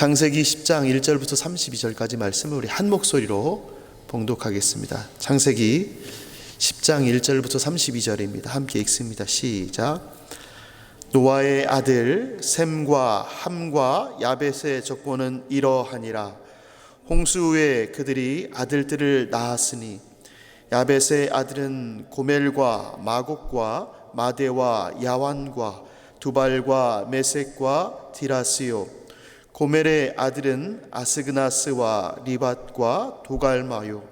창세기 10장 1절부터 32절까지 말씀을 우리 한 목소리로 봉독하겠습니다. 창세기 10장 1절부터 32절입니다. 함께 읽습니다. 시작. 노아의 아들 셈과 함과 야벳의 족보는 이러하니라. 홍수 후에 그들이 아들들을 낳았으니 야벳의 아들은 고멜과 마곡과 마대와 야완과 두발과 메섹과 디라스요. 고멜의 아들은 아스그나스와 리밧과 도갈마요.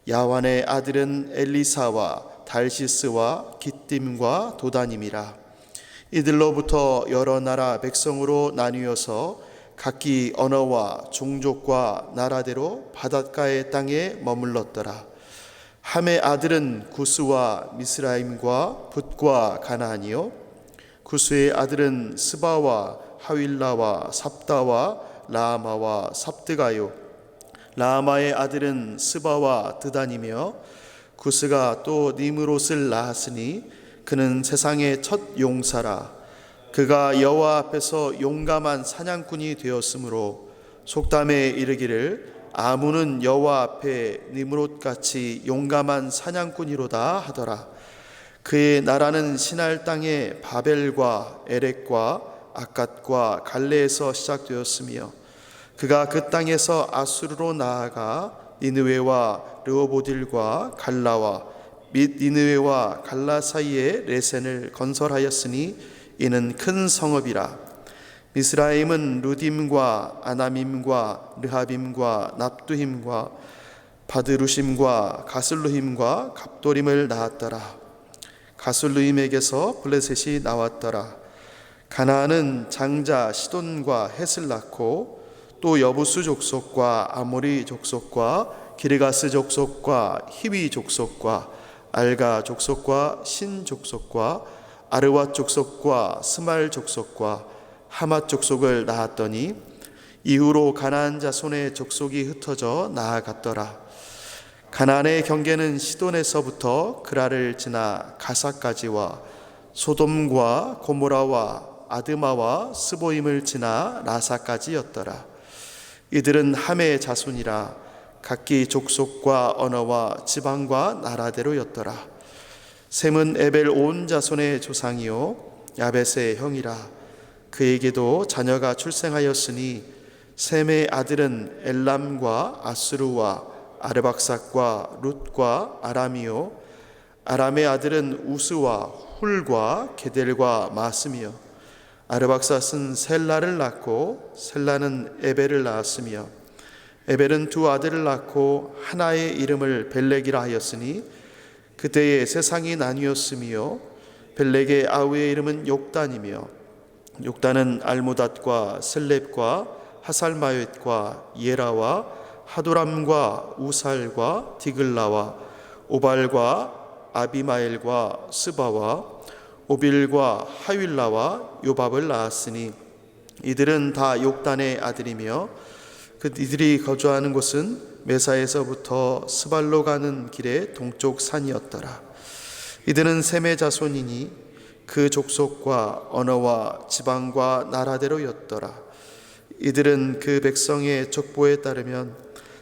야완의 아들은 엘리사와 달시스와 기띔과 도다님이라. 이들로부터 여러 나라 백성으로 나뉘어서 각기 언어와 종족과 나라대로 바닷가의 땅에 머물렀더라. 함의 아들은 구스와 미스라임과 붓과 가나안이요. 구스의 아들은 스바와 하윌라와 삽다와 라마와 삽드가요. 라마의 아들은 스바와 드단이며 구스가 또 니므롯을 낳았으니 그는 세상의 첫 용사라. 그가 여호와 앞에서 용감한 사냥꾼이 되었으므로 속담에 이르기를 아문은 여호와 앞에 니므롯같이 용감한 사냥꾼이로다 하더라. 그의 나라는 시날 땅의 바벨과 에렉과 아갓과 갈레에서 시작되었으며 그가 그 땅에서 아수르로 나아가 니느웨와 르호보딜과 갈라와 및 니느웨와 갈라 사이에 레센을 건설하였으니 이는 큰 성읍이라. 미스라임은 루딤과 아나밈과 르하빔과 납두힘과 바드루심과 가슬루힘과 갑도림을 낳았더라. 가슬루힘에게서 블레셋이 나왔더라. 가나안은 장자 시돈과 헷을 낳고 또 여부수 족속과 아모리 족속과 기르가스 족속과 히위 족속과 알가 족속과 신 족속과 아르왓 족속과 스말 족속과 하맛 족속을 낳았더니 이후로 가나안 자손의 족속이 흩어져 나아갔더라. 가나안의 경계는 시돈에서부터 그라를 지나 가사까지와 소돔과 고모라와 아드마와 스보임을 지나 라사까지였더라. 이들은 함의 자손이라 각기 족속과 언어와 지방과 나라대로였더라. 셈은 에벨 온 자손의 조상이요 야벳의 형이라. 그에게도 자녀가 출생하였으니 셈의 아들은 엘람과 아수르와 아르박삭과 룻과 아람이요 아람의 아들은 우스와 훌과 게델과 마스며 아르박삭은 셀라를 낳고 셀라는 에벨을 낳았으며 에벨은 두 아들을 낳고 하나의 이름을 벨렉이라 하였으니 그때에 세상이 나뉘었으며 벨렉의 아우의 이름은 욕단이며 욕단은 알모닷과 셀렙과 하살마웻과 예라와 하도람과 우살과 디글라와 오발과 아비마엘과 스바와 오빌과 하윌라와 요밥을 낳았으니 이들은 다 욕단의 아들이며 이들이 거주하는 곳은 메사에서부터 스발로 가는 길의 동쪽 산이었더라. 이들은 셈의 자손이니 그 족속과 언어와 지방과 나라대로였더라. 이들은 그 백성의 족보에 따르면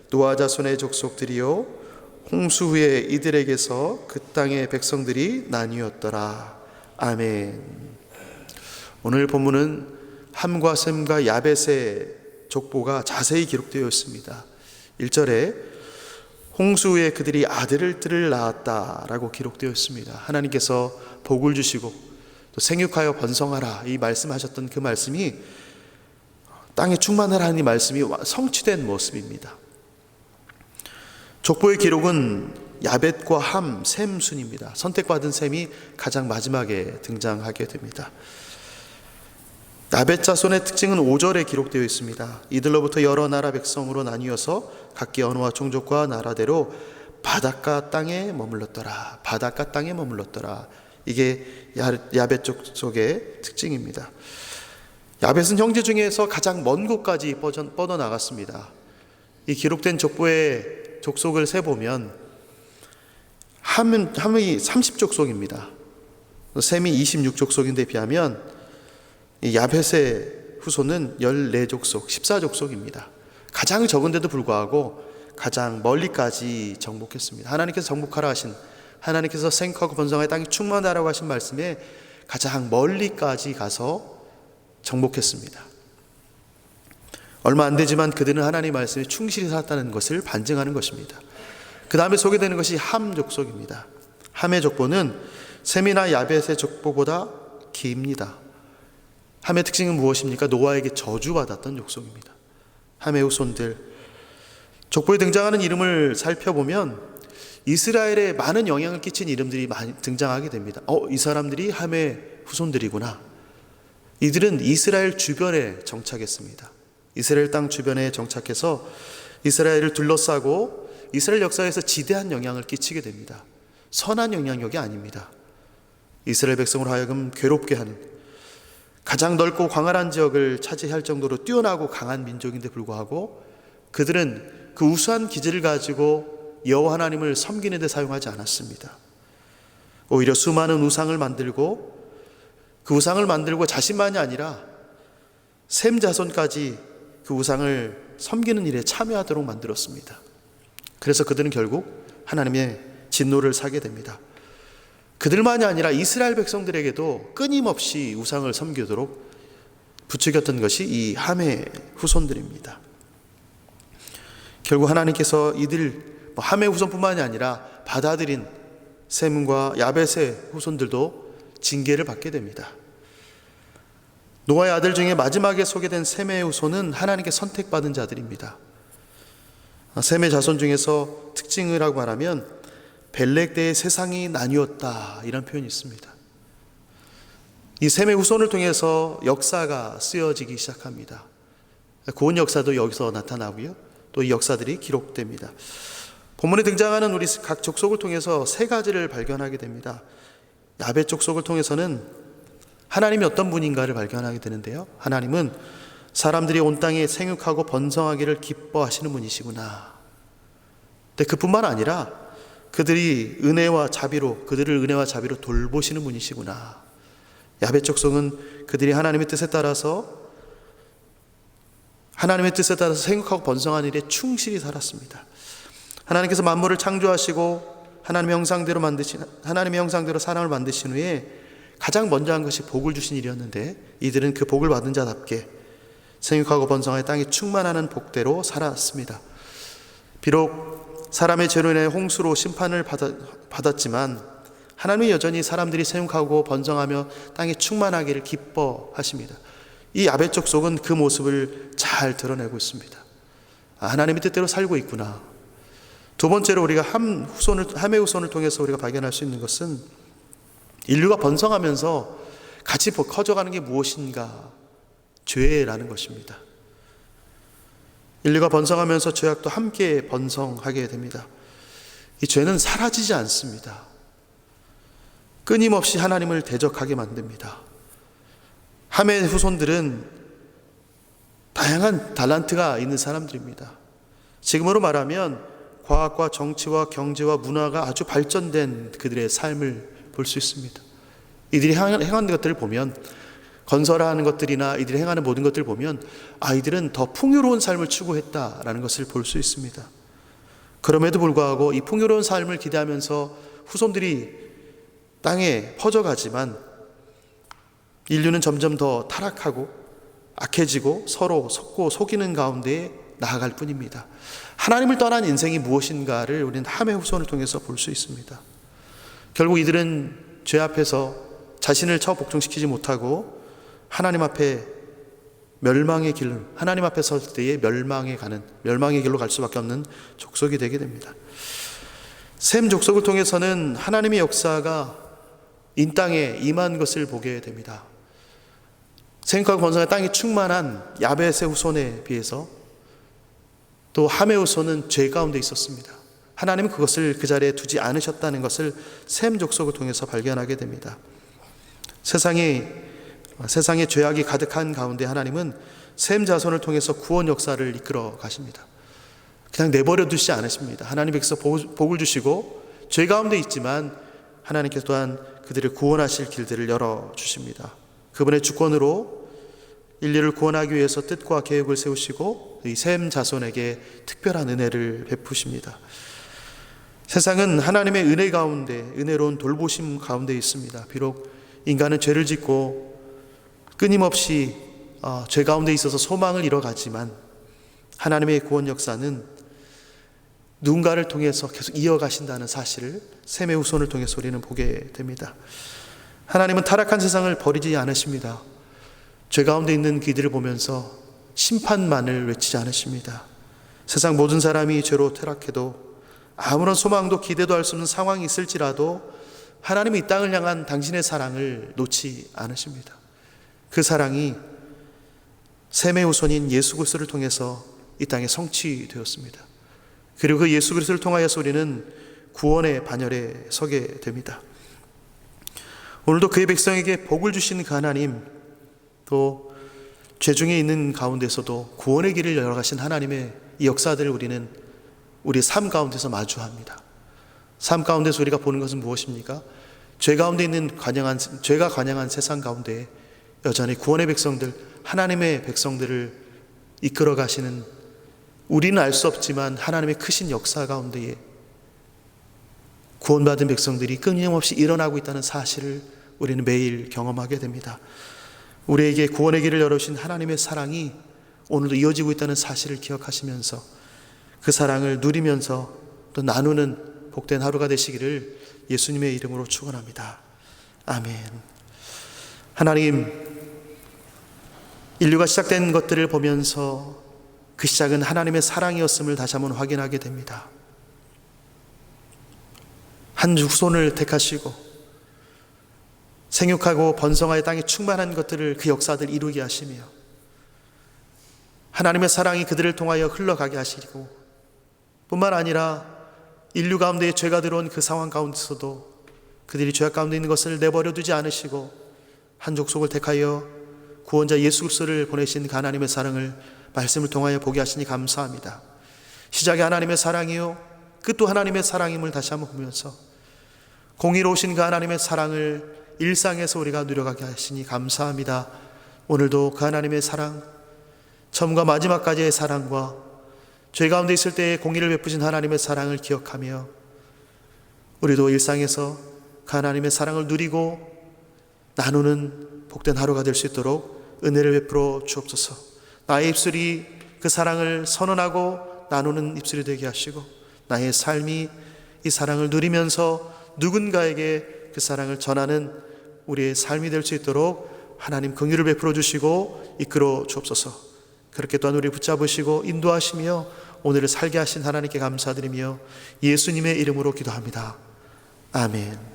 노아 자손의 족속들이요 홍수 후에 이들에게서 그 땅의 백성들이 나뉘었더라. 아멘. 오늘 본문은 함과 셈과 야벳의 족보가 자세히 기록되어 있습니다. 1절에 홍수 후에 그들이 아들들을 낳았다라고 기록되어 있습니다. 하나님께서 복을 주시고 또 생육하여 번성하라 이 말씀하셨던 그 말씀이 땅에 충만하라는 이 말씀이 성취된 모습입니다. 족보의 기록은 야벳과 함, 셈 순입니다. 선택받은 셈이 가장 마지막에 등장하게 됩니다. 야벳 자손의 특징은 5절에 기록되어 있습니다. 이들로부터 여러 나라 백성으로 나뉘어서 각기 언어와 종족과 나라대로 바닷가 땅에 머물렀더라. 바닷가 땅에 머물렀더라. 이게 야벳 족속의 특징입니다. 야벳은 형제 중에서 가장 먼 곳까지 뻗어나갔습니다. 이 기록된 족보의 족속을 세보면 함이 30족속입니다. 셈이 26족속인데 비하면 야벳의 후손은 14족속, 14족속입니다. 가장 적은데도 불구하고 가장 멀리까지 정복했습니다. 하나님께서 정복하라 하신, 하나님께서 생육하고 번성하여 땅이 충만하라고 하신 말씀에 가장 멀리까지 가서 정복했습니다. 얼마 안 되지만 그들은 하나님의 말씀에 충실히 살았다는 것을 반증하는 것입니다. 그 다음에 소개되는 것이 함 족속입니다. 함의 족보는 셈이나 야벳의 족보보다 깁니다. 함의 특징은 무엇입니까? 노아에게 저주받았던 족속입니다. 함의 후손들, 족보에 등장하는 이름을 살펴보면 이스라엘에 많은 영향을 끼친 이름들이 많이 등장하게 됩니다. 이 사람들이 함의 후손들이구나. 이들은 이스라엘 주변에 정착했습니다. 이스라엘 땅 주변에 정착해서 이스라엘을 둘러싸고 이스라엘 역사에서 지대한 영향을 끼치게 됩니다. 선한 영향력이 아닙니다. 이스라엘 백성으로 하여금 괴롭게 하는, 가장 넓고 광활한 지역을 차지할 정도로 뛰어나고 강한 민족인데 불구하고 그들은 그 우수한 기질을 가지고 여호와 하나님을 섬기는 데 사용하지 않았습니다. 오히려 수많은 우상을 만들고, 그 우상을 만들고 자신만이 아니라 셈 자손까지 그 우상을 섬기는 일에 참여하도록 만들었습니다. 그래서 그들은 결국 하나님의 진노를 사게 됩니다. 그들만이 아니라 이스라엘 백성들에게도 끊임없이 우상을 섬기도록 부추겼던 것이 이 함의 후손들입니다. 결국 하나님께서 이들 함의 후손뿐만이 아니라 받아들인 셈과 야벳의 후손들도 징계를 받게 됩니다. 노아의 아들 중에 마지막에 소개된 셈의 후손은 하나님께 선택받은 자들입니다. 셈의 자손 중에서 특징이라고 말하면 벨렉 때의 세상이 나뉘었다, 이런 표현이 있습니다. 이 셈의 후손을 통해서 역사가 쓰여지기 시작합니다. 구원 역사도 여기서 나타나고요, 또 이 역사들이 기록됩니다. 본문에 등장하는 우리 각 족속을 통해서 세 가지를 발견하게 됩니다. 야벳 족속을 통해서는 하나님이 어떤 분인가를 발견하게 되는데요, 하나님은 사람들이 온 땅에 생육하고 번성하기를 기뻐하시는 분이시구나. 근데 그뿐만 아니라 그들을 은혜와 자비로 돌보시는 분이시구나. 야벳 족속은 그들이 하나님의 뜻에 따라서 생육하고 번성한 일에 충실히 살았습니다. 하나님께서 만물을 창조하시고 하나님의 형상대로 사람을 만드신 후에 가장 먼저 한 것이 복을 주신 일이었는데, 이들은 그 복을 받은 자답게 생육하고 번성하여 땅이 충만하는 복대로 살았습니다. 비록 사람의 죄로 인해 홍수로 심판을 받았지만 하나님은 여전히 사람들이 생육하고 번성하며 땅이 충만하기를 기뻐하십니다. 이 야벳 족속은 그 모습을 잘 드러내고 있습니다. 하나님의 뜻대로 살고 있구나. 두 번째로 우리가 함의 후손을 통해서 우리가 발견할 수 있는 것은 인류가 번성하면서 같이 커져가는 게 무엇인가? 죄라는 것입니다. 인류가 번성하면서 죄악도 함께 번성하게 됩니다. 이 죄는 사라지지 않습니다. 끊임없이 하나님을 대적하게 만듭니다. 함의 후손들은 다양한 달란트가 있는 사람들입니다. 지금으로 말하면 과학과 정치와 경제와 문화가 아주 발전된 그들의 삶을 볼 수 있습니다. 이들이 행하는 것들을 보면, 건설하는 것들이나 이들이 행하는 모든 것들을 보면 이들은 더 풍요로운 삶을 추구했다라는 것을 볼 수 있습니다. 그럼에도 불구하고 이 풍요로운 삶을 기대하면서 후손들이 땅에 퍼져가지만 인류는 점점 더 타락하고 악해지고 서로 속고 속이는 가운데 나아갈 뿐입니다. 하나님을 떠난 인생이 무엇인가를 우리는 함의 후손을 통해서 볼 수 있습니다. 결국 이들은 죄 앞에서 자신을 복종시키지 못하고 하나님 앞에 하나님 앞에 설 때에 멸망의 길로 갈 수밖에 없는 족속이 되게 됩니다. 셈 족속을 통해서는 하나님의 역사가 인 땅에 임한 것을 보게 됩니다. 생육하고 번성한 땅이 충만한 야벳의 후손에 비해서 또 함의 후손은 죄 가운데 있었습니다. 하나님은 그것을 그 자리에 두지 않으셨다는 것을 셈 족속을 통해서 발견하게 됩니다. 세상에 죄악이 가득한 가운데 하나님은 셈 자손을 통해서 구원 역사를 이끌어 가십니다. 그냥 내버려 두시지 않으십니다. 하나님께서 복을 주시고 죄 가운데 있지만 하나님께서 또한 그들을 구원하실 길들을 열어주십니다. 그분의 주권으로 인류를 구원하기 위해서 뜻과 계획을 세우시고 이 셈 자손에게 특별한 은혜를 베푸십니다. 세상은 하나님의 은혜 가운데, 은혜로운 돌보심 가운데 있습니다. 비록 인간은 죄를 짓고 끊임없이 죄 가운데 있어서 소망을 잃어가지만 하나님의 구원 역사는 누군가를 통해서 계속 이어가신다는 사실을 셈의 후손을 통해서 우리는 보게 됩니다. 하나님은 타락한 세상을 버리지 않으십니다. 죄 가운데 있는 그들을 보면서 심판만을 외치지 않으십니다. 세상 모든 사람이 죄로 타락해도 아무런 소망도 기대도 할 수 없는 상황이 있을지라도 하나님이 이 땅을 향한 당신의 사랑을 놓지 않으십니다. 그 사랑이 셈의 후손인 예수 그리스도를 통해서 이 땅에 성취되었습니다. 그리고 그 예수 그리스도를 통하여서 우리는 구원의 반열에 서게 됩니다. 오늘도 그의 백성에게 복을 주신 그 하나님, 또 죄중에 있는 가운데서도 구원의 길을 열어가신 하나님의 이 역사들을 우리는 우리 삶 가운데서 마주합니다. 삶 가운데서 우리가 보는 것은 무엇입니까? 죄 가운데 있는 죄가 관영한 세상 가운데 여전히 구원의 백성들, 하나님의 백성들을 이끌어 가시는, 우리는 알 수 없지만 하나님의 크신 역사 가운데에 구원받은 백성들이 끊임없이 일어나고 있다는 사실을 우리는 매일 경험하게 됩니다. 우리에게 구원의 길을 열어주신 하나님의 사랑이 오늘도 이어지고 있다는 사실을 기억하시면서 그 사랑을 누리면서 또 나누는 복된 하루가 되시기를 예수님의 이름으로 축원합니다. 아멘. 하나님, 인류가 시작된 것들을 보면서 그 시작은 하나님의 사랑이었음을 다시 한번 확인하게 됩니다. 한 후손을 택하시고 생육하고 번성하여 땅에 충만한 것들을, 그 역사들 이루게 하시며 하나님의 사랑이 그들을 통하여 흘러가게 하시고, 뿐만 아니라 인류 가운데에 죄가 들어온 그 상황 가운데서도 그들이 죄악 가운데 있는 것을 내버려 두지 않으시고 한 족속을 택하여 구원자 예수 그리스도를 보내신 그 하나님의 사랑을 말씀을 통하여 보게 하시니 감사합니다. 시작이 하나님의 사랑이요 끝도 하나님의 사랑임을 다시 한번 보면서 공의로우신 그 하나님의 사랑을 일상에서 우리가 누려가게 하시니 감사합니다. 오늘도 그 하나님의 사랑, 처음과 마지막까지의 사랑과 죄 가운데 있을 때의 공의를 베푸신 하나님의 사랑을 기억하며 우리도 일상에서 그 하나님의 사랑을 누리고 나누는 복된 하루가 될 수 있도록 은혜를 베풀어 주옵소서. 나의 입술이 그 사랑을 선언하고 나누는 입술이 되게 하시고 나의 삶이 이 사랑을 누리면서 누군가에게 그 사랑을 전하는 우리의 삶이 될 수 있도록 하나님 긍휼을 베풀어 주시고 이끌어 주옵소서. 그렇게 또한 우리를 붙잡으시고 인도하시며 오늘을 살게 하신 하나님께 감사드리며 예수님의 이름으로 기도합니다. 아멘.